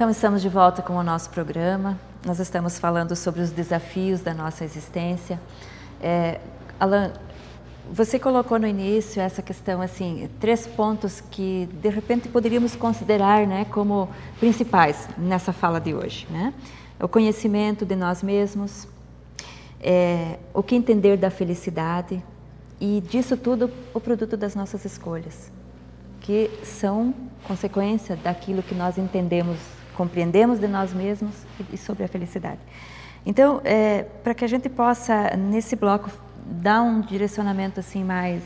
Então, estamos de volta com o nosso programa. Nós estamos falando sobre os desafios da nossa existência. Alan, você colocou no início essa questão, assim, 3 pontos que, de repente, poderíamos considerar, né, como principais nessa fala de hoje, né? O conhecimento de nós mesmos, o que entender da felicidade e, disso tudo, o produto das nossas escolhas, que são consequência daquilo que nós entendemos, compreendemos de nós mesmos e sobre a felicidade. Então, para que a gente possa, nesse bloco, dar um direcionamento assim mais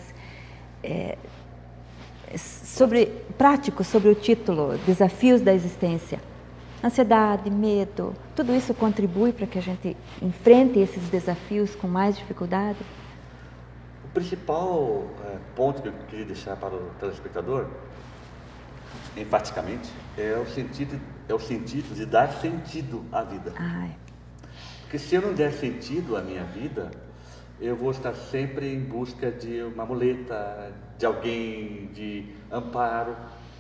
prático sobre o título, Desafios da Existência. Ansiedade, medo, tudo isso contribui para que a gente enfrente esses desafios com mais dificuldade? O principal ponto que eu queria deixar para o telespectador, enfaticamente, é o sentido de dar sentido à vida. Porque se eu não der sentido à minha vida, eu vou estar sempre em busca de uma muleta, de alguém, de amparo,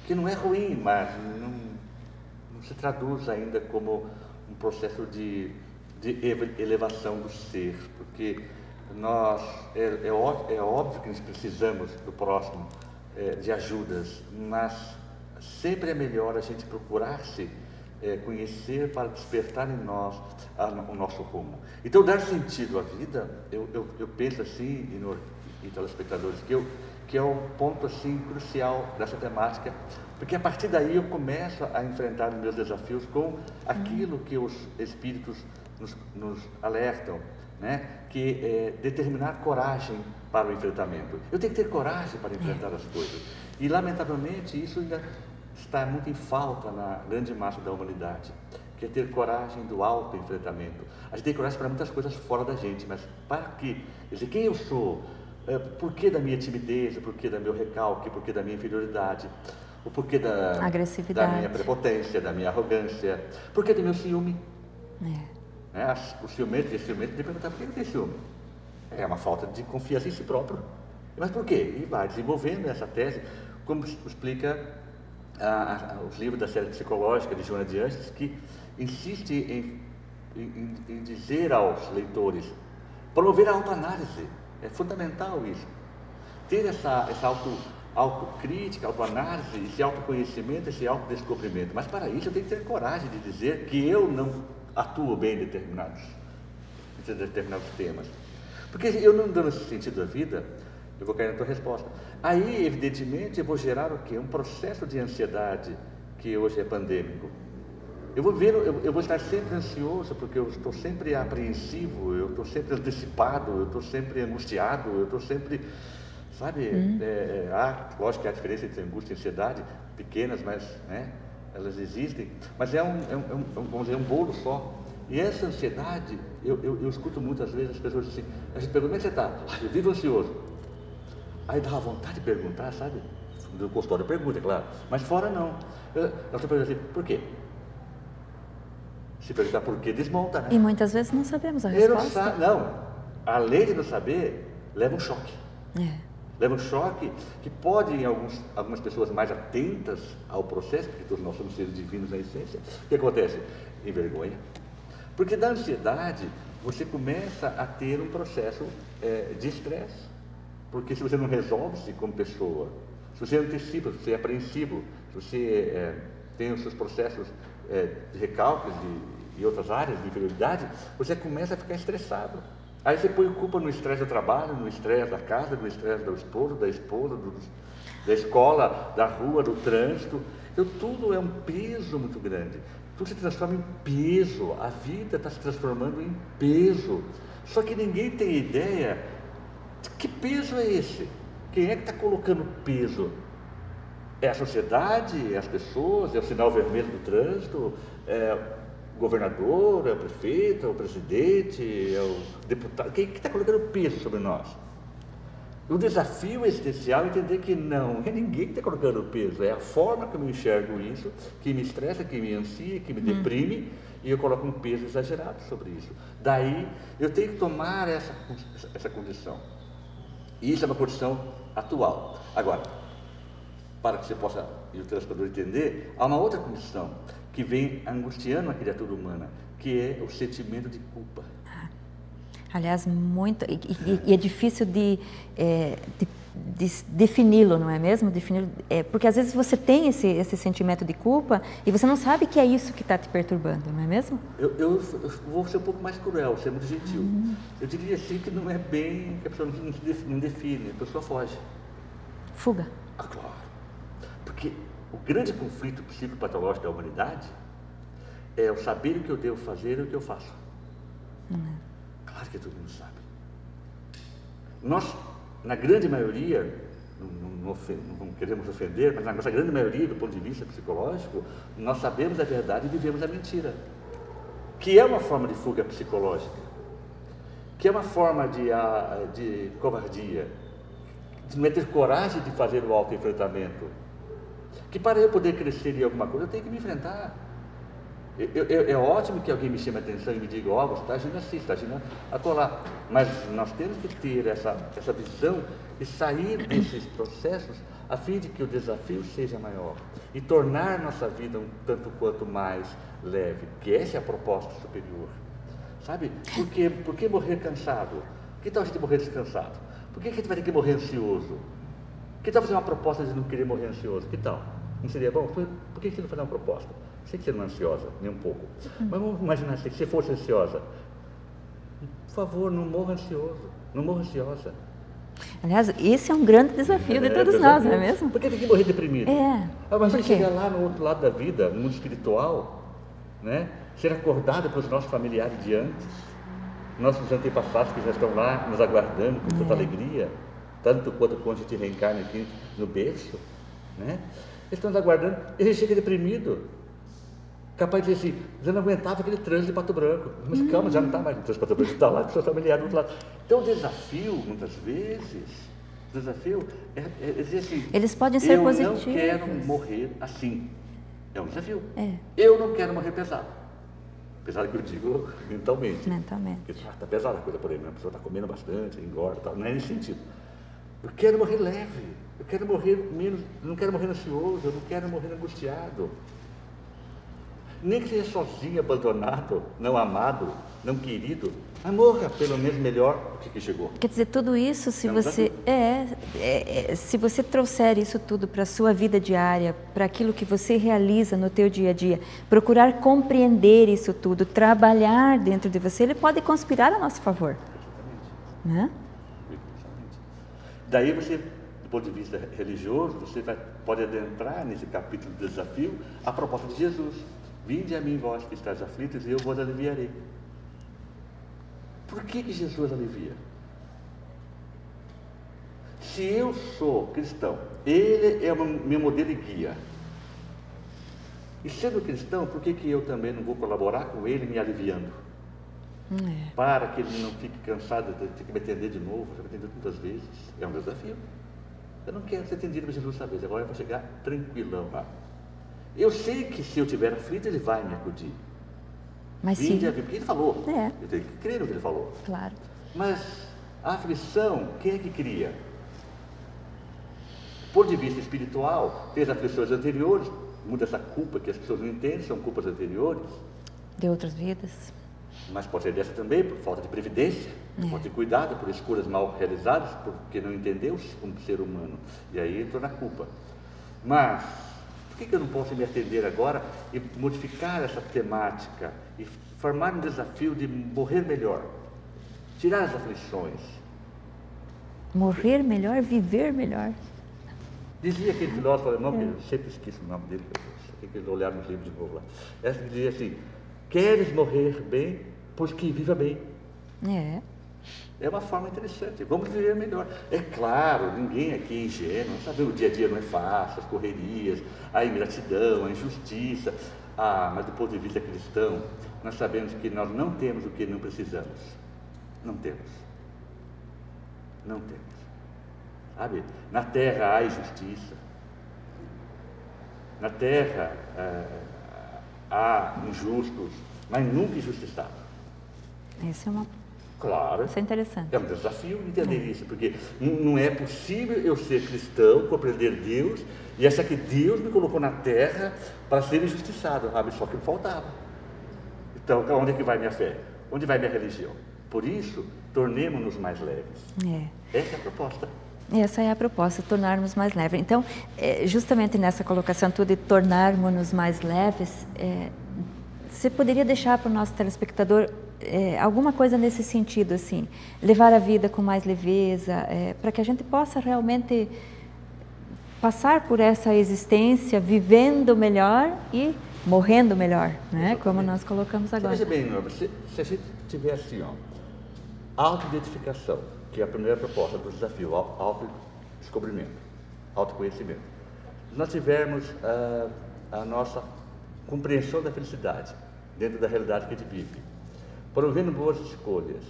que não é ruim, mas não se traduz ainda como um processo de elevação do ser, porque é óbvio que nós precisamos do próximo, de ajudas, mas sempre é melhor a gente procurar-se conhecer para despertar em nós o nosso rumo. Então, dar sentido à vida, eu penso assim, e telespectadores, que é um ponto assim crucial dessa temática, porque a partir daí eu começo a enfrentar os meus desafios com aquilo que os espíritos nos alertam, né? Que é determinar coragem para o enfrentamento. Eu tenho que ter coragem para enfrentar as coisas. E, lamentavelmente, isso ainda está muito em falta na grande massa da humanidade, que é ter coragem do auto-enfrentamento. A gente tem coragem para muitas coisas fora da gente, mas para quê? Quer dizer, quem eu sou? Por que da minha timidez? Por que do meu recalque? Por que da minha inferioridade? O porquê da minha prepotência, da minha arrogância? Por que do meu ciúme? O ciumento tem que perguntar por que ele tem ciúme. É uma falta de confiança em si próprio. Mas por quê? E vai desenvolvendo essa tese, como explica os livros da série psicológica de Joana de Ângeles, que insiste em dizer aos leitores, promover a autoanálise. É fundamental isso. Ter essa autocrítica, autoanálise, esse autoconhecimento, esse autodescobrimento. Mas para isso eu tenho que ter coragem de dizer que eu não atuo bem em determinados temas. Porque eu não dando esse sentido à vida, eu vou cair na tua resposta. Aí, evidentemente, eu vou gerar o quê? Um processo de ansiedade que hoje é pandêmico. Eu vou estar sempre ansioso, porque eu estou sempre apreensivo, eu estou sempre antecipado, eu estou sempre angustiado, eu estou sempre, sabe? Lógico que há diferença entre angústia e ansiedade, pequenas, mas, né, elas existem. Mas vamos dizer, um bolo só. E essa ansiedade, eu escuto muitas vezes as pessoas assim, a gente pergunta, como é que você está? Eu vivo ansioso. Aí dá vontade de perguntar, sabe? No consultório pergunta, é claro. Mas fora não. Eu estou perguntando assim, por quê? Se perguntar por quê, desmonta, né? E muitas vezes não sabemos a resposta. Não. Além de não saber, leva um choque. Leva um choque que pode, em algumas pessoas mais atentas ao processo, porque todos nós somos seres divinos na essência, o que acontece? Envergonha. Porque da ansiedade, você começa a ter um processo de estresse. Porque se você não resolve-se como pessoa, se você antecipa, se você é apreensivo, se você tem os seus processos de recalques e outras áreas de inferioridade, você começa a ficar estressado. Aí você põe culpa no estresse do trabalho, no estresse da casa, no estresse do esposo, da esposa, da escola, da rua, do trânsito. Então tudo é um peso muito grande. Tudo se transforma em peso. A vida está se transformando em peso. Só que ninguém tem ideia de que peso é esse. Quem é que está colocando peso? É a sociedade, é as pessoas, é o sinal vermelho do trânsito, é o governador, é o prefeito, é o presidente, é o deputado. Quem está colocando peso sobre nós? O desafio existencial é entender que não é ninguém que está colocando peso, é a forma que eu enxergo isso, que me estressa, que me ansia, que me deprime, e eu coloco um peso exagerado sobre isso. Daí eu tenho que tomar essa condição. E isso é uma condição atual. Agora, para que você possa, e o telespectador entender, há uma outra condição, que vem angustiando a criatura humana, que é o sentimento de culpa. Aliás, muito, e é difícil de defini-lo, não é mesmo? Porque às vezes você tem esse sentimento de culpa e você não sabe que é isso que está te perturbando, não é mesmo? Eu vou ser um pouco mais cruel, ser muito gentil. Eu diria assim que não é bem, que a pessoa não define, a pessoa foge. Fuga. Ah, claro. Porque o grande conflito psicopatológico da humanidade é o saber o que eu devo fazer e o que eu faço. Claro que todo mundo sabe. Nós, na grande maioria, não queremos ofender, mas na nossa grande maioria, do ponto de vista psicológico, nós sabemos a verdade e vivemos a mentira. Que é uma forma de fuga psicológica. Que é uma forma de covardia. De não ter coragem de fazer o autoenfrentamento. Que para eu poder crescer em alguma coisa, eu tenho que me enfrentar. É ótimo que alguém me chame a atenção e me diga, ó, você está agindo assim, está agindo acolá. Mas nós temos que ter essa visão e sair desses processos a fim de que o desafio seja maior e tornar nossa vida um tanto quanto mais leve, que essa é a proposta superior. Sabe? Por que morrer cansado? Que tal a gente morrer descansado? Por que a gente vai ter que morrer ansioso? Que tal fazer uma proposta de não querer morrer ansioso? Que tal? Não seria bom? Por que você não fazer uma proposta? Sei que você não é ansiosa, nem um pouco. Mas vamos imaginar assim, que você fosse ansiosa. Por favor, não morra ansioso, não morra ansiosa. Aliás, esse é um grande desafio de todos nós, não é mesmo? Por que tem que morrer deprimido? Mas por chegar lá no outro lado da vida, no mundo espiritual, né? Ser acordado pelos nossos familiares de antes, nossos antepassados que já estão lá nos aguardando com tanta alegria, tanto quanto quando a gente reencarna aqui no berço, né? Eles estão nos aguardando, ele chega deprimido. Capaz de dizer assim, já não aguentava aquele trânsito de Pato Branco. Mas calma, já não está mais no trânsito de Pato Branco, está lá com o seu familiar do outro lado. Então o desafio, muitas vezes, é dizer assim, eles podem ser positivos. Eu não quero morrer assim. É um desafio. Eu não quero morrer pesado. Apesar que eu digo mentalmente. Mentalmente. Porque está pesada a coisa por aí, né? A pessoa está comendo bastante, engorda, tal. Não é nesse sentido. Eu quero morrer leve. Eu quero morrer menos, não quero morrer ansioso, eu não quero morrer angustiado. Nem que seja sozinho, abandonado, não amado, não querido, mas morra pelo menos melhor do que chegou. Quer dizer, tudo isso, se você trouxer isso tudo para a sua vida diária, para aquilo que você realiza no teu dia a dia, procurar compreender isso tudo, trabalhar dentro de você, ele pode conspirar a nosso favor. Exatamente. Né? Exatamente. Daí você, do ponto de vista religioso, você pode adentrar nesse capítulo do desafio a proposta de Jesus. Vinde a mim, vós que estáis aflitos, e eu vos aliviarei. Por que Jesus alivia? Se eu sou cristão, ele é o meu modelo e guia. E sendo cristão, por que eu também não vou colaborar com ele me aliviando? Para que ele não fique cansado de ter que me atender de novo, já me atendeu tantas vezes. É um desafio. Eu não quero ser atendido por Jesus essa vez, agora eu vou chegar tranquilão lá. Eu sei que se eu estiver aflito, ele vai me acudir. Mas sim. Porque ele falou. Eu tenho que crer no que ele falou. Claro. Mas a aflição, quem é que cria? Do ponto de vista espiritual, tem as aflições anteriores, muita essa culpa que as pessoas não entendem, são culpas anteriores. De outras vidas. Mas pode ser dessa também, por falta de previdência, por falta de cuidado, por escolhas mal realizadas, porque não entendeu-se como ser humano. E aí entrou na culpa. Mas por que eu não posso me atender agora e modificar essa temática e formar um desafio de morrer melhor, tirar as aflições? Morrer melhor, viver melhor. Dizia aquele filósofo alemão, que eu sempre esqueço o nome dele, eu tenho que olhar nos livros de novo lá. Essa dizia assim, queres morrer bem, pois que viva bem. É uma forma interessante, vamos viver melhor. É claro, ninguém aqui é ingênuo, sabe, o dia a dia não é fácil, as correrias, a ingratidão, a injustiça. Mas do ponto de vista cristão, nós sabemos que nós não temos o que não precisamos. Não temos. Não temos. Sabe, na terra há injustiça. Na terra há injustos, mas nunca injustiçados. Essa é uma Claro. Isso é interessante. É um desafio entender isso, porque não é possível eu ser cristão, compreender Deus e achar que Deus me colocou na terra para ser injustiçado, sabe? Só que me faltava. Então, onde é que vai minha fé? Onde vai minha religião? Por isso, tornemos-nos mais leves. Essa é a proposta. Essa é a proposta, tornarmos mais leves. Então, justamente nessa colocação tua de tornarmos-nos mais leves, você poderia deixar para o nosso telespectador alguma coisa nesse sentido, assim, levar a vida com mais leveza, para que a gente possa realmente passar por essa existência vivendo melhor e morrendo melhor, né? Como nós colocamos agora. Veja bem, Norma, se a gente tiver assim, autoidentificação, que é a primeira proposta do desafio, autodescobrimento, autoconhecimento. Se nós tivermos a nossa compreensão da felicidade dentro da realidade que a gente vive, promovendo boas escolhas.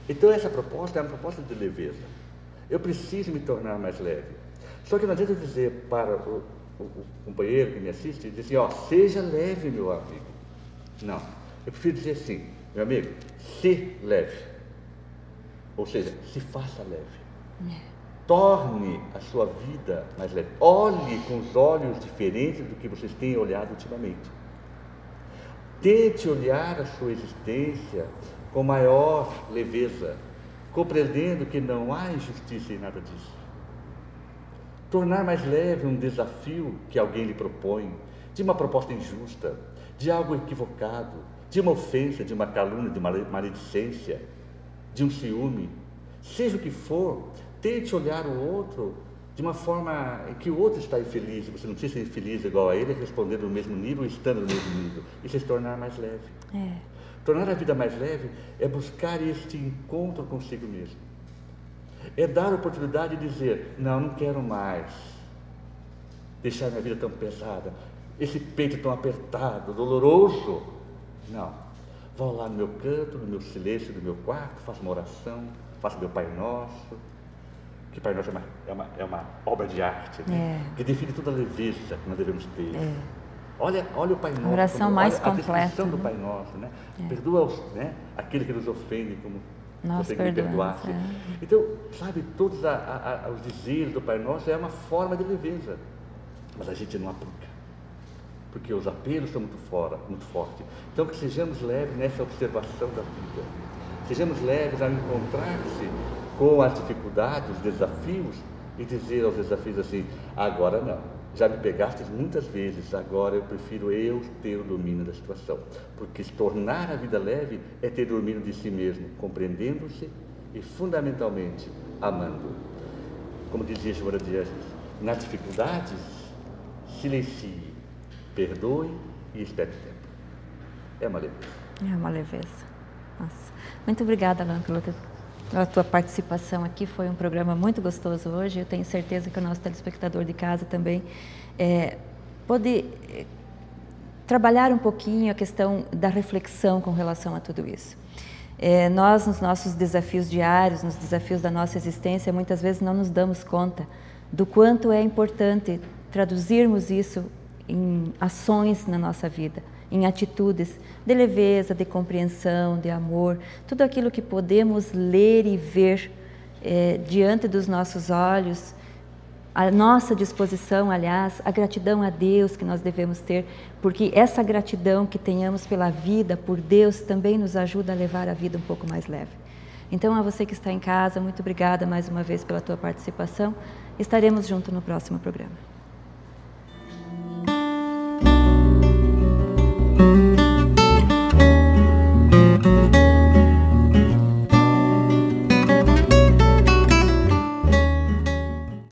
Então essa proposta é uma proposta de leveza. Eu preciso me tornar mais leve. Só que não adianta eu dizer para o companheiro que me assiste, dizer assim, seja leve, meu amigo. Não, eu prefiro dizer assim, meu amigo, se leve. Ou seja, se faça leve. Torne a sua vida mais leve. Olhe com os olhos diferentes do que vocês têm olhado ultimamente. Tente olhar a sua existência com maior leveza, compreendendo que não há injustiça em nada disso. Tornar mais leve um desafio que alguém lhe propõe, de uma proposta injusta, de algo equivocado, de uma ofensa, de uma calúnia, de uma maledicência, de um ciúme, seja o que for, tente olhar o outro de uma forma em que o outro está infeliz, você não precisa ser infeliz igual a ele, responder no mesmo nível, estando no mesmo nível, e se tornar mais leve. Tornar a vida mais leve é buscar este encontro consigo mesmo. É dar a oportunidade de dizer, não quero mais deixar minha vida tão pesada, esse peito tão apertado, doloroso. Não. Vou lá no meu canto, no meu silêncio do meu quarto, faço uma oração, faço meu Pai Nosso, que Pai Nosso é uma obra de arte, né? Que define toda a leveza que nós devemos ter. Olha o Pai Nosso, a oração mais completa, a descrição do Pai Nosso, né? Perdoa aquele que nos ofende, como você que me perdoasse. Então, sabe, todos os dizeres do Pai Nosso é uma forma de leveza, mas a gente não aplica, porque os apelos são muito fortes. Então, que sejamos leves nessa observação da vida, sejamos leves ao encontrar-se com as dificuldades, os desafios, e dizer aos desafios assim, agora não, já me pegaste muitas vezes, agora eu prefiro eu ter o domínio da situação, porque se tornar a vida leve é ter domínio de si mesmo, compreendendo-se e fundamentalmente amando. Como dizia Joana de Ângeles, nas dificuldades silencie, perdoe e espere o tempo. É uma leveza. É uma leveza. Nossa. Muito obrigada, Alan, pela tua participação aqui. Foi um programa muito gostoso hoje. Eu tenho certeza que o nosso telespectador de casa também pode trabalhar um pouquinho a questão da reflexão com relação a tudo isso. Nós, nos nossos desafios diários, nos desafios da nossa existência, muitas vezes não nos damos conta do quanto é importante traduzirmos isso em ações na nossa vida, em atitudes de leveza, de compreensão, de amor, tudo aquilo que podemos ler e ver diante dos nossos olhos, à nossa disposição, aliás, a gratidão a Deus que nós devemos ter, porque essa gratidão que tenhamos pela vida, por Deus, também nos ajuda a levar a vida um pouco mais leve. Então, a você que está em casa, muito obrigada mais uma vez pela tua participação. Estaremos juntos no próximo programa.